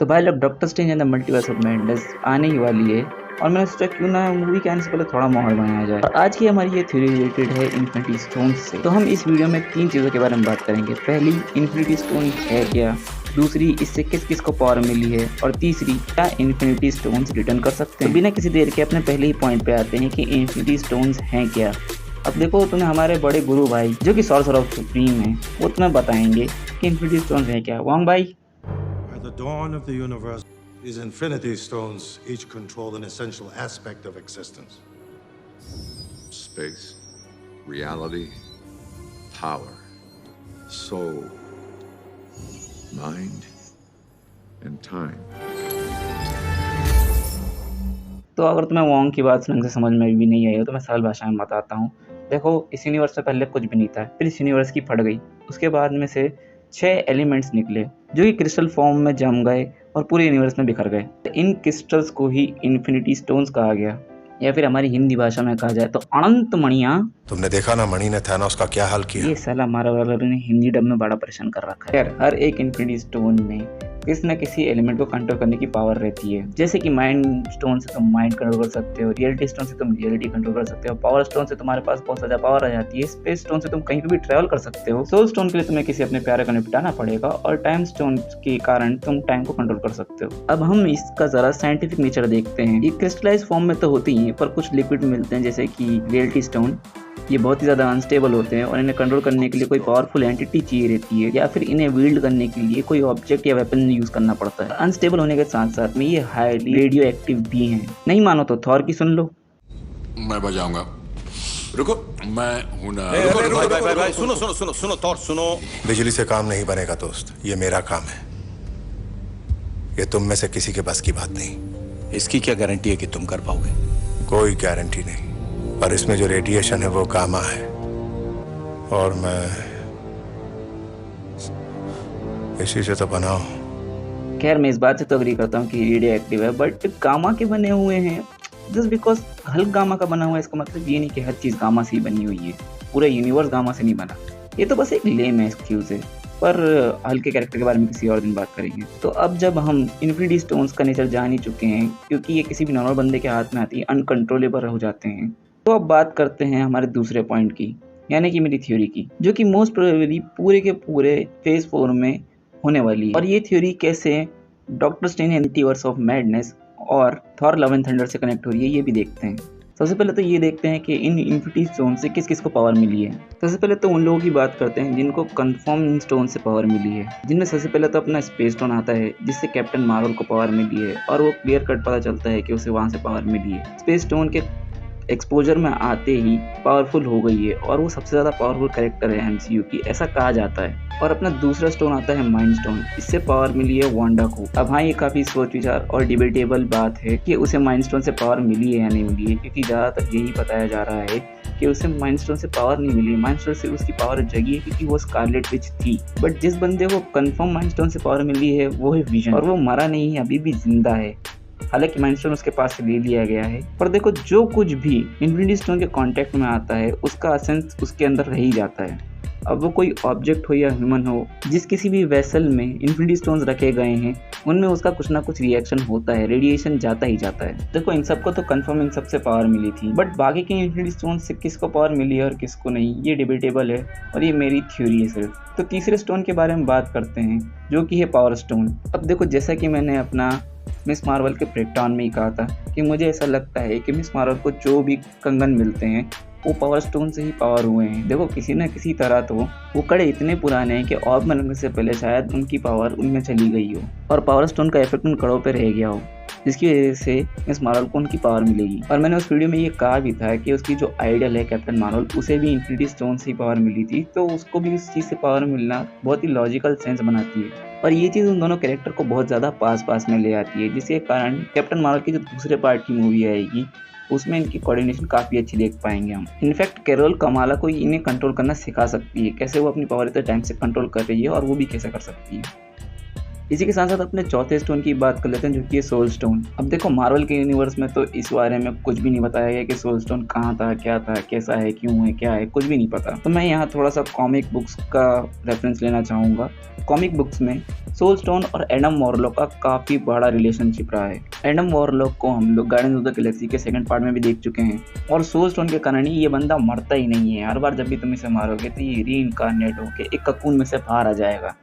तो भाई जब doctor strange and the multiverse of madness आने ही वाली है और मैंने सोचा क्यों ना मूवी के आने से पहले थोड़ा माहौल बनाया जाए। और आज की हमारी ये थ्योरी रिलेटेड है इन्फिनिटी स्टोन से। तो हम इस वीडियो में 3 चीज़ों के बारे में बात करेंगे। पहली, इन्फिनिटी स्टोन है क्या, दूसरी, इससे किस किस को पावर मिली है, और तीसरी, क्या इन्फिनिटी स्टोन्स रिटर्न कर सकते हैं। तो बिना किसी देर के अपने पहले ही पॉइंट पे आते हैं कि इन्फिनिटी स्टोन्स हैं क्या। अब देखो, तुम्हें हमारे बड़े गुरु भाई जो कि सॉर्सर ऑफ सुप्रीम है वो तुम्हें बताएंगे कि इन्फिनिटी स्टोन्स हैं क्या। वांग भाई, At the dawn of the universe, these infinity stones each control an essential aspect of existence. Space, reality, power, soul, mind, and time. तो अगर तुम्हें वॉन्ग की बात ढंग से समझ में भी नहीं आई हो तो मैं सरल भाषा में बताता हूँ। देखो, इस यूनिवर्स में पहले कुछ भी नहीं था, फिर इस यूनिवर्स की फट गई। उसके बाद में से 6 एलिमेंट्स निकले जो कि क्रिस्टल फॉर्म में जम गए और पूरे यूनिवर्स में बिखर गए। इन क्रिस्टल्स को ही इन्फिनिटी स्टोन्स कहा गया, या फिर हमारी हिंदी भाषा में कहा जाए तो अनंत मणियाँ। तुमने देखा ना मणि ने थानोस का क्या हाल किया। ये साला हमारा वाला ने हिंदी डब में बड़ा परेशान कर रखा है। हर एक इन्फिनिटी स्टोन में किसी न किसी एलिमेंट को कंट्रोल करने की पावर रहती है। जैसे कि माइंड स्टोन से तुम माइंड कंट्रोल कर सकते हो, रियलिटी स्टोन से तुम रियलिटी कंट्रोल कर सकते हो, पावर स्टोन से तुम्हारे पास बहुत ज्यादा पावर आ जाती है, स्पेस स्टोन से तुम कहीं पे भी ट्रैवल कर सकते हो, सोल स्टोन के लिए तुम्हें किसी अपने प्यारे को निपटाना पड़ेगा, और टाइम स्टोन के कारण तुम टाइम को कंट्रोल कर सकते हो। अब हम इसका जरा साइंटिफिक नेचर देखते हैं। ये क्रिस्टलाइज फॉर्म में तो होती ही, पर कुछ लिक्विड मिलते हैं जैसे कि रियलिटी स्टोन। ये बहुत ही ज़्यादा अनस्टेबल होते हैं और इन्हें कंट्रोल करने के लिए कोई पावरफुल एंटिटी चाहिए रहती है, या फिर इन्हें विल्ड करने के लिए कोई ऑब्जेक्ट या वेपन यूज़ करना पड़ता है। अनस्टेबल होने के साथ साथ में ये हाईली रेडियो एक्टिव भी हैं। नहीं मानो तो थॉर की सुन लो। मैं बजाऊंगा। रुको, मैं हूं ना। भाई सुनो थॉर सुनो। बिजली से काम नहीं बनेगा दोस्त, ये मेरा काम है। ये तुम में से किसी के बस की बात नहीं। इसकी क्या गारंटी है कि तुम कर पाओगे? कोई गारंटी नहीं, पर इसमें जो रेडिएशन है वो गामा है, और मैं इसी से तो बना हूं। खैर, मैं इस बात से तो अग्री करता हूँ कि रेडियो एक्टिव है, बट गामा के बने हुए हैं। जस्ट बिकॉज हल्क गामा का बना हुआ है इसका मतलब ये नहीं कि हर चीज़ गामा से ही बनी हुई है। पूरा यूनिवर्स गामा से नहीं बना। ये तो बस एक लेम है एक्सक्यूज है, पर हल्क के कैरेक्टर के बारे में किसी और दिन बात करेंगे। तो अब जब हम इन्फिनिटी स्टोन्स का नेचर जान ही चुके हैं, क्योंकि ये किसी भी नॉर्मल बंदे के हाथ में आती है, अनकंट्रोलेबल हो जाते हैं, तो अब बात करते हैं हमारे दूसरे पॉइंट की, यानी कि मेरी थ्योरी की, जो कि मोस्ट प्रोबेबली पूरे के पूरे फेज 4 में होने वाली है। और ये थ्योरी कैसे doctor strange multiverse of madness और थॉर लव एंड थंडर से कनेक्ट हो रही है, ये भी देखते हैं। सबसे पहले तो ये देखते हैं कि इन इन्फिनिटी स्टोन से किस किस को पावर मिली है। सबसे पहले तो उन लोगों की बात करते हैं जिनको कंफर्म इन स्टोन से पावर मिली है, जिनमें सबसे पहले तो अपना स्पेस स्टोन आता है, जिससे कैप्टन मार्वल को पावर मिली है, और वो क्लियर कट पता चलता है कि उसे वहाँ से पावर मिली है। स्पेस स्टोन के एक्सपोजर में आते ही पावरफुल हो गई है, और वो सबसे ज़्यादा पावरफुल कैरेक्टर है एमसीयू की, ऐसा कहा जाता है। और अपना दूसरा स्टोन आता है माइंड स्टोन, इससे पावर मिली है वांडा को। अब हाँ, ये काफ़ी सोच विचार और डिबेटेबल बात है कि उसे माइंड स्टोन से पावर मिली है या नहीं मिली है, क्योंकि ज़्यादातर यही बताया जा रहा है कि उसे माइंड स्टोन से पावर नहीं मिली। माइंड स्टोन से उसकी पावर जगी है क्योंकि वो स्कारलेट विच थी, बट जिस बंदे को कंफर्म माइंड स्टोन से पावर मिली है वो है विजन, और वो मरा नहीं है, अभी भी जिंदा है। हालांकि माइंड स्टोन उसके पास से ले लिया गया है, पर देखो, जो कुछ भी इन्फिनिटी स्टोन के कांटेक्ट में आता है उसका एसेंस उसके अंदर रह ही जाता है। अब वो कोई ऑब्जेक्ट हो या ह्यूमन हो, जिस किसी भी वेसल में इन्फिनिटी स्टोन्स रखे गए हैं उनमें उसका कुछ ना कुछ रिएक्शन होता है, रेडिएशन जाता ही जाता है। देखो, इन सबको तो कंफर्म इन सबसे पावर मिली थी, बट बाकी के इन्फिनिटी स्टोन से किसको पावर मिली है और किसको नहीं, ये डिबेटेबल है, और ये मेरी थ्योरी है सिर्फ। तो तीसरे स्टोन के बारे में बात करते हैं, जो कि है पावर स्टोन। अब देखो, जैसा कि मैंने अपना मिस मार्वल के ब्रेकडाउन में ही कहा था कि मुझे ऐसा लगता है कि मिस मार्वल को जो भी कंगन मिलते हैं वो पावर स्टोन से ही पावर हुए हैं। देखो, किसी न किसी तरह तो वो कड़े इतने पुराने हैं कि ऑर्ब बनने से पहले शायद उनकी पावर उनमें चली गई हो, और पावर स्टोन का इफेक्ट उन कड़ों पे रह गया हो, जिसकी वजह से मिस मार्वल को उनकी पावर मिलेगी। और मैंने उस वीडियो में ये कहा भी था कि उसकी जो आइडल है कैप्टन मार्वल, उसे भी इन्फिनिटी स्टोन से ही पावर मिली थी, तो उसको भी उस चीज़ से पावर मिलना बहुत ही लॉजिकल सेंस बनाती है। और ये चीज़ उन दोनों कैरेक्टर को बहुत ज़्यादा पास में ले आती है, जिसके कारण कैप्टन मार्वल की जो दूसरे पार्ट की मूवी आएगी उसमें इनकी कोऑर्डिनेशन काफ़ी अच्छी देख पाएंगे हम। इनफैक्ट कैरोल कमाला को इन्हें कंट्रोल करना सिखा सकती है, कैसे वो अपनी पावर इतने टाइम से कंट्रोल कर रही है और वो भी कैसे कर सकती है। इसी के साथ साथ अपने चौथे स्टोन की बात कर लेते हैं, जो कि है सोल स्टोन। अब देखो मार्वल के यूनिवर्स में तो इस बारे में कुछ भी नहीं बताया गया कि सोल स्टोन कहाँ था, क्या था, कैसा है, क्यों है, क्या है, कुछ भी नहीं पता। तो मैं यहाँ थोड़ा सा कॉमिक बुक्स का रेफरेंस लेना चाहूँगा। कॉमिक बुक्स में सोल स्टोन और एडम वॉरलॉक का काफ़ी बड़ा रिलेशनशिप रहा है। एडम वॉरलॉक को हम लोग गार्डियंस ऑफ द गैलेक्सी के सेकंड पार्ट में भी देख चुके हैं, और सोल स्टोन के कारण ही ये बंदा मरता ही नहीं है। हर बार जब भी तुम इसे मारोगे तो ये रीइंकार्नेट होके एक ककून में से बाहर आ जाएगा।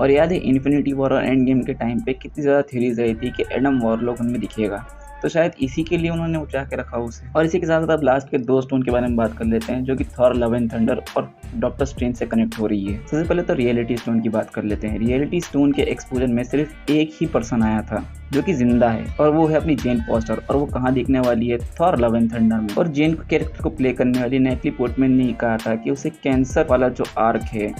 और याद है इन्फिनिटी वॉर और एंड गेम के टाइम पे कितनी ज़्यादा थ्योरीज आई थी कि एडम वॉरलॉक उनमें दिखेगा, तो शायद इसी के लिए उन्होंने उठा के रखा उसे। और इसी के साथ साथ अब लास्ट के 2 स्टोन के बारे में बात कर लेते हैं, जो कि थॉर, लव एंड थंडर और डॉक्टर स्ट्रेंज से कनेक्ट हो रही है। सबसे पहले तो रियलिटी स्टोन की बात कर लेते हैं। रियलिटी स्टोन के एक्सपोजर में सिर्फ एक ही पर्सन आया था जो कि जिंदा है, और वो है अपनी जेन फॉस्टर। और वो कहाँ दिखने वाली है? थॉर, लव एंड थंडर में। और जेन कैरेक्टर को प्ले करने वाली नेटली पोर्टमैन ने कहा था कि उसे कैंसर वाला जो आर्क है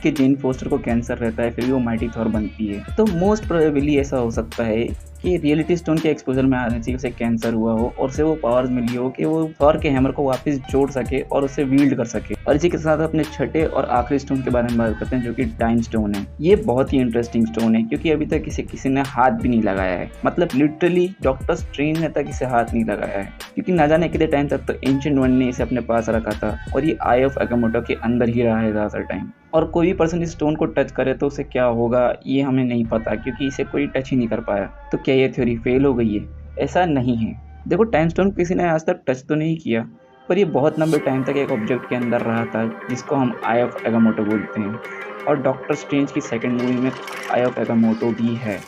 कि जेन फोस्टर को कैंसर रहता है, फिर भी वो माइटी थॉर बनती है। तो मोस्ट प्रोबेबली ऐसा हो सकता है कि रियलिटी स्टोन के एक्सपोजर में आने से उसे कैंसर हुआ हो और उसे वो पावर्स मिली हो कि वो थॉर के हैमर को वापस जोड़ सके और उसे वील्ड कर सके। और इसी के साथ अपने छठे और आखिरी स्टोन के बारे में बात करते हैं, जो कि टाइम स्टोन है। ये बहुत ही इंटरेस्टिंग स्टोन है क्योंकि अभी तक इसे किसी ने हाथ भी नहीं लगाया है। मतलब लिटरली डॉक्टर स्ट्रेंज ने तक इसे हाथ नहीं लगाया है, क्योंकि ना जाने कितने टाइम तक तो एंशिएंट वन ने इसे अपने पास रखा था, और ये आई ऑफ एगामोटो के अंदर ही रहा है ज़्यादा टाइम। और कोई भी पर्सन इस स्टोन को टच करे तो उसे क्या होगा ये हमें नहीं पता, क्योंकि इसे कोई टच ही नहीं कर पाया। तो क्या ये थ्योरी फेल हो गई है? ऐसा नहीं है। देखो टाइम स्टोन किसी ने आज तक टच तो नहीं किया, पर ये बहुत लंबे टाइम तक एक ऑब्जेक्ट के अंदर रहा था जिसको हम आई ऑफ एगामोटो बोलते हैं। और डॉक्टर स्ट्रेंज की सेकंड मूवी में आई ऑफ एगामोटो भी है।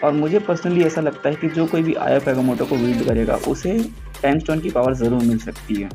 और मुझे पर्सनली ऐसा लगता है कि जो कोई भी आई ऑफ एगामोटो को विल्ड करेगा उसे टाइम स्टोन की पावर ज़रूर मिल सकती है,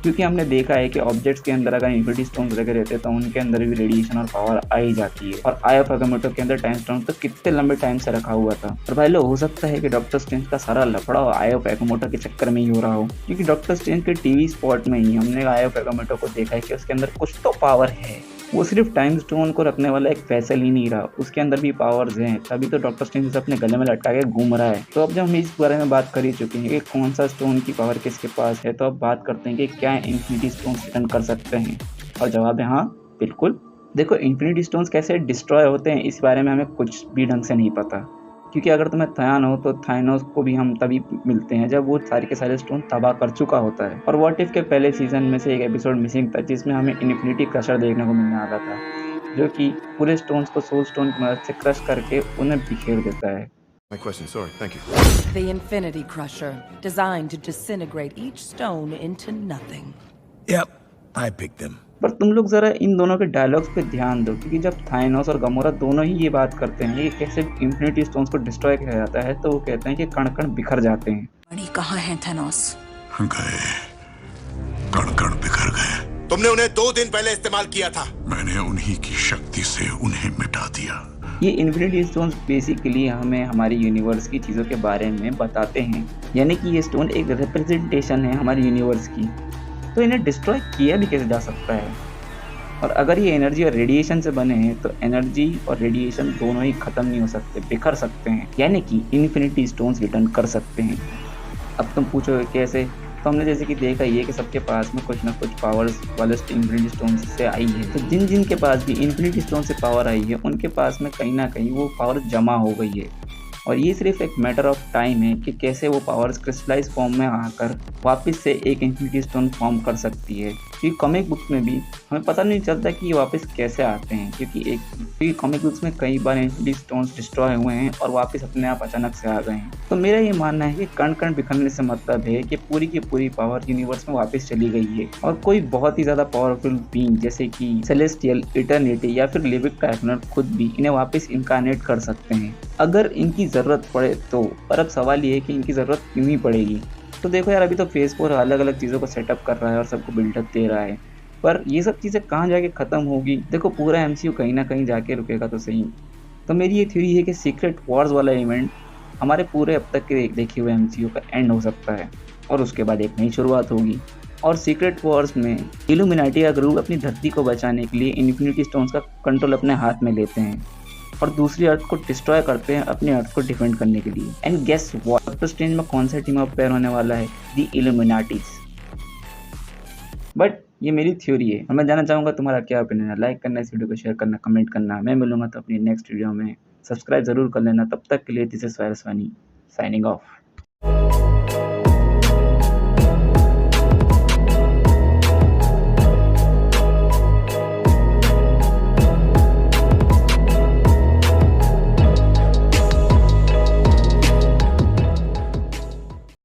क्योंकि हमने देखा है कि ऑब्जेक्ट्स के अंदर अगर इन्फिनिटी स्टोन्स लगे रहते हैं तो उनके अंदर भी रेडिएशन और पावर आ ही जाती है। और आई ऑफ एगामोटो के अंदर टाइम स्टोन तो कितने लंबे टाइम से रखा हुआ था। और भाई लोग हो सकता है कि डॉक्टर स्ट्रेंज का सारा लफड़ा आई ऑफ एगामोटो के चक्कर में ही हो रहा हो, क्योंकि डॉक्टर स्ट्रेंज के टीवी स्पॉट में ही हमने आई ऑफ एगामोटो को देखा है कि उसके अंदर कुछ तो पावर है। वो सिर्फ टाइम स्टोन को रखने वाला एक फैसल ही नहीं रहा, उसके अंदर भी पावर्स हैं, तभी तो डॉक्टर स्ट्रेंज इसे अपने गले में लटका के घूम रहा है। तो अब जब हम इस बारे में बात कर ही चुके हैं कि कौन सा स्टोन की पावर किसके पास है, तो अब बात करते हैं कि क्या इन्फिनिटी स्टोन्स रिटर्न कर सकते हैं। और जवाब है हाँ, बिल्कुल। देखो इन्फिनिटी स्टोन्स कैसे डिस्ट्रॉय होते हैं इस बारे में हमें कुछ भी ढंग से नहीं पता, क्योंकि अगर तुम्हें थयान हो तो थाइनोस को भी हम तभी मिलते हैं जब वो सारे के सारे स्टोन तबाह कर चुका होता है। और व्हाट इफ के पहले सीजन में से एक एपिसोड मिसिंग था जिसमें हमें इन्फिनिटी क्रशर देखने को मिलने वाला था, जो कि पूरे स्टोन्स को सोल स्टोन की मदद से क्रश करके उन्हें बिखेर देता है। My question, sorry, thank you. The Infinity Crusher, designed to disintegrate each stone into nothing. Yep, I picked them. पर तुम लोग जरा इन दोनों के डायलॉग्स पे ध्यान दो, क्योंकि जब थाइनोस और गमोरा दोनों ही ये बात करते हैं कि कैसे इन्फिनिटी स्टोन्स को डिस्ट्रॉय किया जाता है, तो वो कहते हैं कि कण कण बिखर जाते हैं। मणि कहाँ है थैनोस? गए, कण कण बिखर गए। तुमने उन्हें 2 दिन पहले इस्तेमाल किया था। मैंने उन्हीं की शक्ति से उन्हें मिटा दिया। ये इन्फिनिटी स्टोन्स बेसिकली हमें हमारी यूनिवर्स की चीज़ों के बारे में बताते हैं, यानी कि ये स्टोन एक रिप्रेजेंटेशन है हमारी यूनिवर्स की। तो इन्हें डिस्ट्रॉय किया भी कैसे जा सकता है? और अगर ये एनर्जी और रेडिएशन से बने हैं तो एनर्जी और रेडिएशन दोनों ही ख़त्म नहीं हो सकते, बिखर सकते हैं, यानी कि इन्फिनिटी स्टोन्स रिटर्न कर सकते हैं। अब तुम पूछोगे कैसे? तो हमने जैसे कि देखा ही है कि सबके पास में कुछ ना कुछ पावर्स वाले इन्फिनिटी स्टोन से आई है। तो जिन जिन के पास भी इन्फिनिटी स्टोन से पावर आई है उनके पास में कहीं ना कहीं वो पावर जमा हो गई है, और ये सिर्फ एक मैटर ऑफ टाइम है कि कैसे वो पावर्स क्रिस्टलाइज फॉर्म में आकर वापस से एक इन्फिनिटी स्टोन फॉर्म कर सकती है। क्योंकि कॉमिक बुक्स में भी हमें पता नहीं चलता कि ये वापस कैसे आते हैं, क्योंकि कॉमिक बुक्स में कई बार इन्फिनिटी स्टोन्स डिस्ट्रॉय हुए हैं और वापस अपने आप अचानक से आ गए हैं। तो मेरा ये मानना है कि कण कण बिखरने से मतलब है कि पूरी की पूरी पावर यूनिवर्स में वापस चली गई है, और कोई बहुत ही ज़्यादा पावरफुल बीइंग जैसे कि सेलेस्टियल, इटर्निटी या फिर लिविक टाइफनर खुद भी इन्हें वापस इनकारनेट कर सकते हैं अगर इनकी ज़रूरत पड़े तो। पर अब सवाल ये है कि इनकी ज़रूरत क्यों ही पड़ेगी? तो देखो यार, अभी तो फेस 4 अलग अलग चीज़ों को सेटअप कर रहा है और सबको बिल्डअप दे रहा है, पर ये सब चीज़ें कहाँ जाके ख़त्म होगी? देखो पूरा एमसीयू कहीं ना कहीं जाके रुकेगा तो सही। तो मेरी ये थ्योरी है कि सीक्रेट वॉर्स वाला इवेंट हमारे पूरे अब तक के देखे हुए एमसीयू का एंड हो सकता है, और उसके बाद एक नई शुरुआत होगी। और सीक्रेट वॉर्स में इल्यूमिनाटी का ग्रुप अपनी धरती को बचाने के लिए इन्फिनिटी स्टोन्स का कंट्रोल अपने हाथ में लेते हैं और दूसरी अर्थ को डिस्ट्रॉय करते हैं अपने अर्थ को डिफेंड करने के लिए। And guess what, Doctor Strange में कौन सा टीम अप पेयर होने वाला है? दी इल्यूमिनाटीज। बट ये मेरी थ्योरी है और मैं जानना चाहूँगा तुम्हारा क्या ओपिनियन है। लाइक करना, इस वीडियो को शेयर करना, कमेंट करना। मैं मिलूंगा तो अपनी नेक्स्ट वीडियो में। सब्सक्राइब ज़रूर कर लेना। तब तक के लिए दिस इज़ वायरस वानी साइनिंग ऑफ।